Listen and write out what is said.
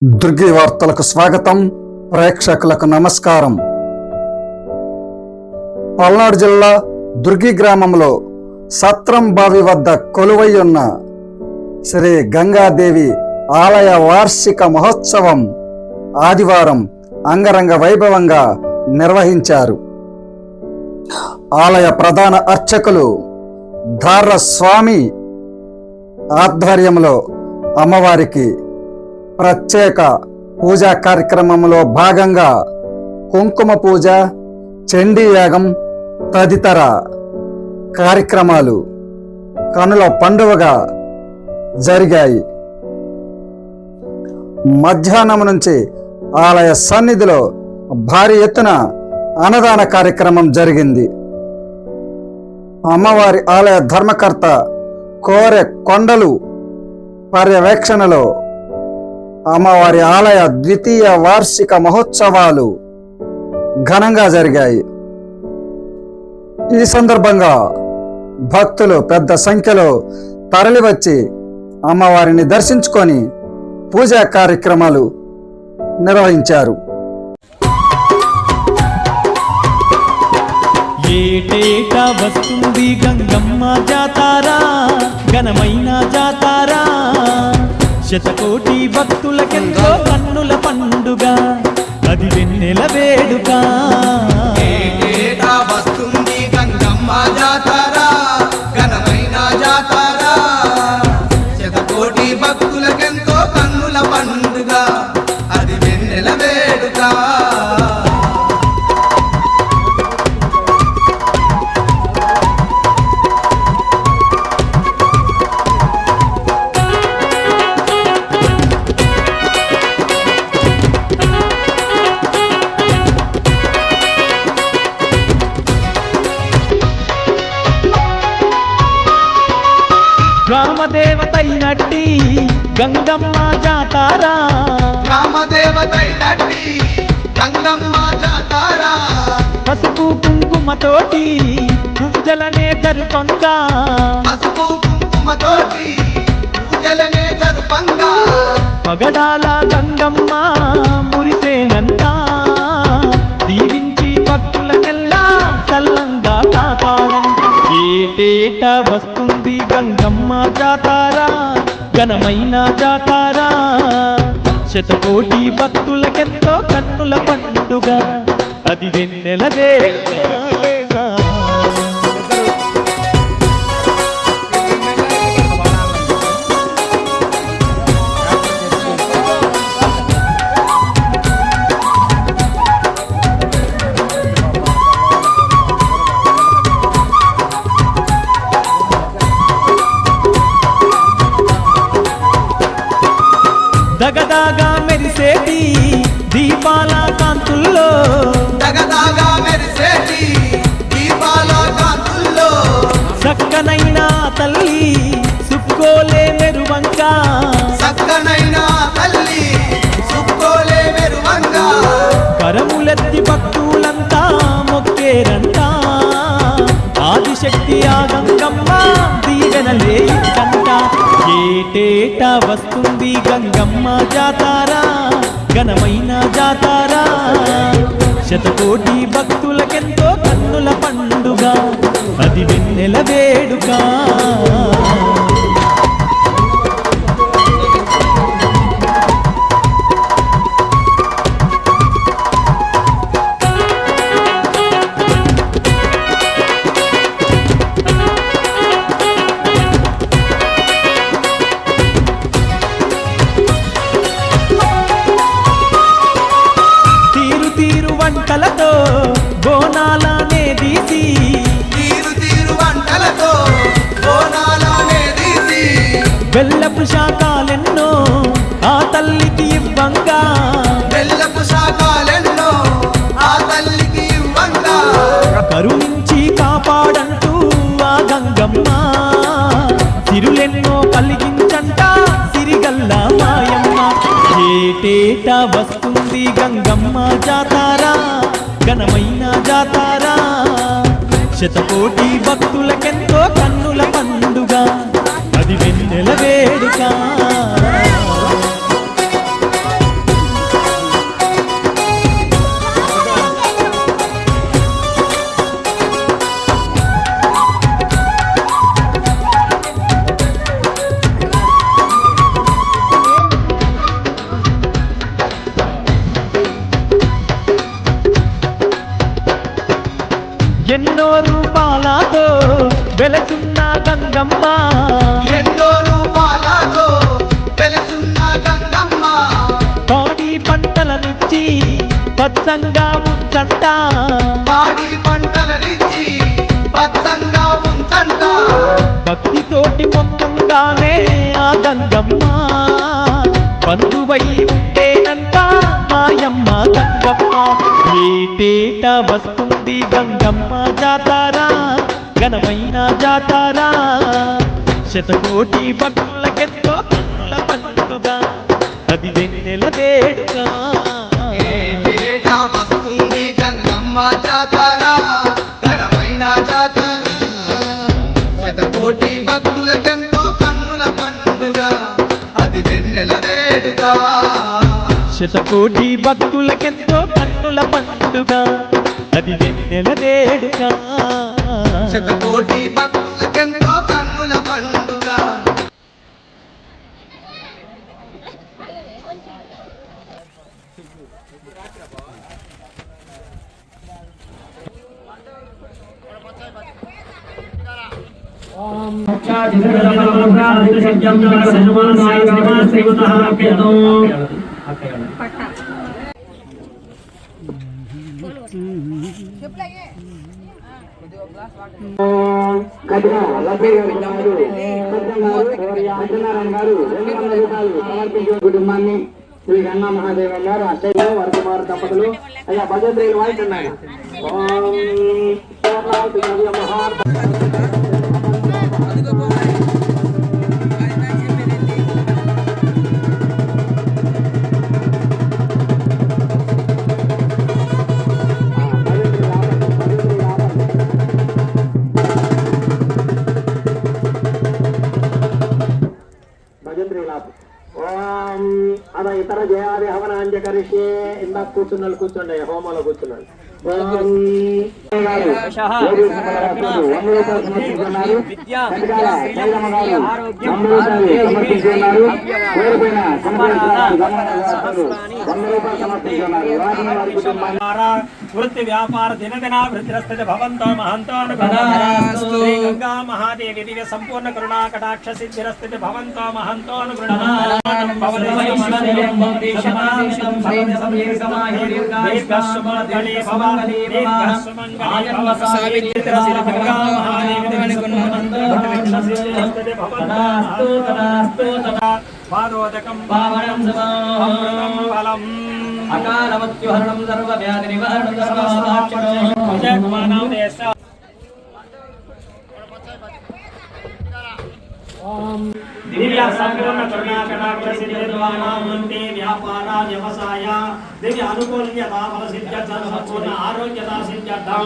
దుర్గి వార్తలకు స్వాగతం. ప్రేక్షకులకు నమస్కారం. పల్నాడు జిల్లా దుర్గి గ్రామంలో సత్రం బావి వద్ద కొలువై ఉన్న శ్రీ గంగాదేవి ఆలయ వార్షిక మహోత్సవం ఆదివారం అంగరంగ వైభవంగా నిర్వహించారు. ఆలయ ప్రధాన అర్చకులు ధార స్వామి ఆధ్వర్యంలో అమ్మవారికి ప్రత్యేక పూజా కార్యక్రమంలో భాగంగా కుంకుమ పూజ, చండీ యాగం తదితర కార్యక్రమాలు కనుల పండువగా జరిగాయి. మధ్యాహ్నం నుంచి ఆలయ సన్నిధిలో భారీ ఎత్తున అన్నదాన కార్యక్రమం జరిగింది. అమ్మవారి ఆలయ ధర్మకర్త కోరె కొండలు పర్యవేక్షణలో అమ్మవారి ఆలయ ద్వితీయ వార్షిక మహోత్సవాలు ఘనంగా జరిగాయి. ఈ సందర్భంగా భక్తులు పెద్ద సంఖ్యలో తరలివచ్చి అమ్మవారిని దర్శించుకొని పూజా కార్యక్రమాలు నిర్వహించారు. ఏటేటా వస్తుంది గంగమ్మ జాతారా, ఘనమైన జాతారా, శతకోటి భక్తులకెంతో కన్నుల పండుగ, అది వెన్నెల వేడుక. ఏటేటా వస్తుంది గంగమ్మ జాతారా, ఘనమైన జాతారా, శతకోటి భక్తులకెంతో కన్నుల పండుగ, అది వెన్నెల వేడుక. గ్రామదేవతైనట్టి గంగమ్మ జాతారా, గ్రామదేవతైనట్టి గంగమ్మ జాతారా, పసుపు కుంకుమతోటి పూజలనే జరుపంగా, పసుపు కుంకుమతోటి పూజలనే జరుపంగా, పగడాల గంగమ్మ మురిసేనంత, దీవించి భక్తులకెల్లా చల్లంగా కాపాడంట. ఏటేటా వస్తుంది గంగమ్మ జాతారా, ఘనమైన జాతారా, శతకోటి భక్తులకెంతో కన్నుల పండుగ, అది వెన్నెల వేడుక. దగదాగా మెరిసేటి దీపాల కాంతుల్లో, దగదాగా మెరిసేటి దీపాల కాంతుల్లో, చక్కనైన తల్లి సుక్కోలే మెరువంగా, చక్కనైన తల్లి సుక్కోలే మెరువంగా, కరములెత్తి భక్తులంతా మొక్కేరంట, ఆదిశక్తి ఆ గంగమ్మ దీవెనలే కంట. ఏటేటా వస్తుంది గంగమ్మ జాతారా, ఘనమైన జాతారా, శతకోటి భక్తులకెంతో కన్నుల పండుగ, అది వెన్నెల వేడుక. వంటలతో బోనాలనే తీసి, తీరు తీరు వంటలతో బోనాలనే తీసి, బెల్లపు శాఖలెన్నో ఆ తల్లికి ఇవ్వంగా, బెల్లపు శాఖలెన్నో ఆ తల్లికి ఇవ్వంగా, కరుణించి కాపాడంటూ ఆ గంగమ్మ సిరులెన్నో కలిగించంట సిరిగల్ల మాయమ్మ. ఏటేటా వస్తుంది గంగమ్మ జాతారా, ఘనమైన జాతారా, శతకోటి భక్తులకెంతో కన్నుల పండుగ, అది వెన్నెల వేడుక. ఎన్నో రూపాలతో వెలసున్న గంగమ్మ, ఎన్నో రూపాలతో వెలుసున్న గంగమ్మ, పాడి పంటలనిచ్చి పచ్చంగా ఉంచంట, పాడి పంటలనిచ్చి పచ్చంగా ఉంచంట. భక్తితోటి మొత్తంగానే ఆ గంగమ్మ బంధువై ఉండేనంట మాయమ్మ గంగమ్మ. ఏటేట వస్తుంది గంగమ్మ జాతారా, ఘనమైన జాతారా, శతకోటి భక్తులకెంతో కన్నుల పండుగ, అది వెన్నెల వేడుక. ఏటేటా వస్తుంది గంగమ్మ జాతర, ఘనమైన జాతర, శతకోటి భక్తులకెంతో కన్నుల పండుగ, అది వెన్నెల వేడుక. శతకోటి భక్తులకెంతో కన్నుల పండుగ, అది వెన్నెల వేడుక. శతకోటి భక్తులకెంతో కన్నుల పండుగ. కుటుంబాన్ని శ్రీ గంగా మహాదేవ గారు అత్తయ్య వారి కుమారు దంపతులు అయ్యా భజంత్రీలు వాయిస్తున్నాయి. అద ఇతర జయాది హవనాంజ కరిష్యే. ఇందాక కూర్చున్నాడు, కూర్చోండి, హోమంలో కూర్చున్నాడు. వృత్తి వ్యాపార దినదినాభివృద్ధిరస్తు భవంతో మహంతో శ్రీ గంగా మహాదేవి దివ్య సంపూర్ణ కరుణా కటాక్ష సిద్ధిరస్తు భవంతో మహంతో పాదోదకం పావనం అమృతం ఫలం అకాలమత్యుహరణం సర్వవ్యాధి నివారణం జగమానవ దేశ దివ్య సంపూర్ణ కరుణా కటాక్ష సిద్ధి ద్వారా మంతే వ్యాపార వ్యవసాయ దివ్య అనుకూల్యత ఫల సిద్ధ్యర్థం సంపూర్ణ ఆరోగ్యత సిద్ధ్యర్థం